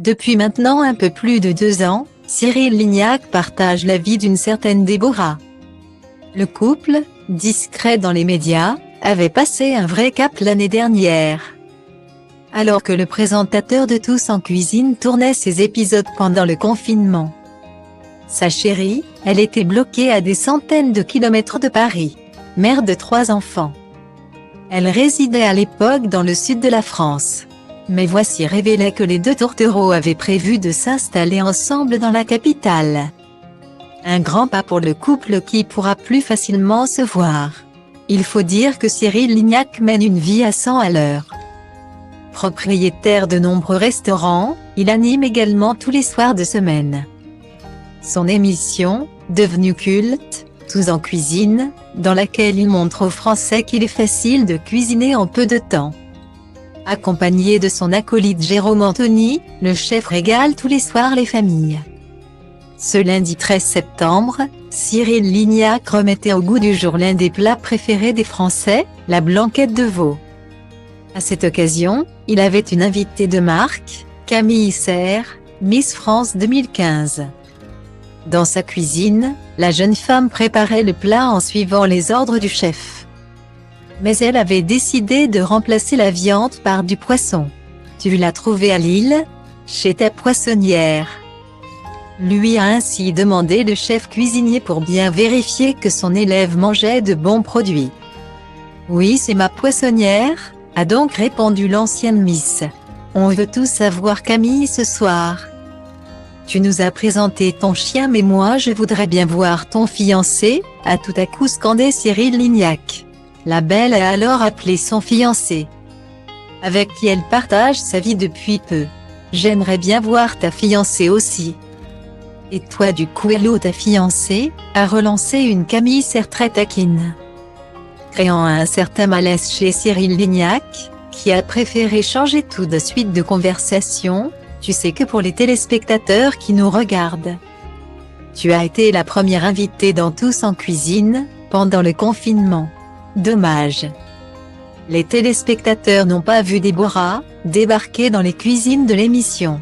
Depuis maintenant un peu plus de 2 ans, Cyril Lignac partage la vie d'une certaine Déborah. Le couple, discret dans les médias, avait passé un vrai cap l'année dernière. Alors que le présentateur de Tous en cuisine tournait ses épisodes pendant le confinement. Sa chérie, elle était bloquée à des centaines de kilomètres de Paris. Mère de 3 enfants. Elle résidait à l'époque dans le sud de la France. Mais voici révélait que les deux tourtereaux avaient prévu de s'installer ensemble dans la capitale. Un grand pas pour le couple qui pourra plus facilement se voir. Il faut dire que Cyril Lignac mène une vie à 100 à l'heure. Propriétaire de nombreux restaurants, il anime également tous les soirs de semaine son émission, devenue culte, Tous en cuisine, dans laquelle il montre aux Français qu'il est facile de cuisiner en peu de temps. Accompagné de son acolyte Jérôme Anthony, le chef régale tous les soirs les familles. Ce lundi 13 septembre, Cyril Lignac remettait au goût du jour l'un des plats préférés des Français, la blanquette de veau. À cette occasion, il avait une invitée de marque, Camille Serre, Miss France 2015. Dans sa cuisine, la jeune femme préparait le plat en suivant les ordres du chef. Mais elle avait décidé de remplacer la viande par du poisson. Tu l'as trouvé à Lille, chez ta poissonnière. Lui a ainsi demandé le chef cuisinier pour bien vérifier que son élève mangeait de bons produits. Oui, c'est ma poissonnière, a donc répondu l'ancienne Miss. On veut tout savoir Camille ce soir. Tu nous as présenté ton chien mais moi je voudrais bien voir ton fiancé, a tout à coup scandé Cyril Lignac. La belle a alors appelé son fiancé, avec qui elle partage sa vie depuis peu. J'aimerais bien voir ta fiancée aussi. Et toi du coup hello ta fiancée, a relancé une Camille Serre très taquine. Créant un certain malaise chez Cyril Lignac, qui a préféré changer tout de suite de conversation. Tu sais que pour les téléspectateurs qui nous regardent, tu as été la première invitée dans Tous en cuisine, pendant le confinement. Dommage. Les téléspectateurs n'ont pas vu Déborah débarquer dans les cuisines de l'émission.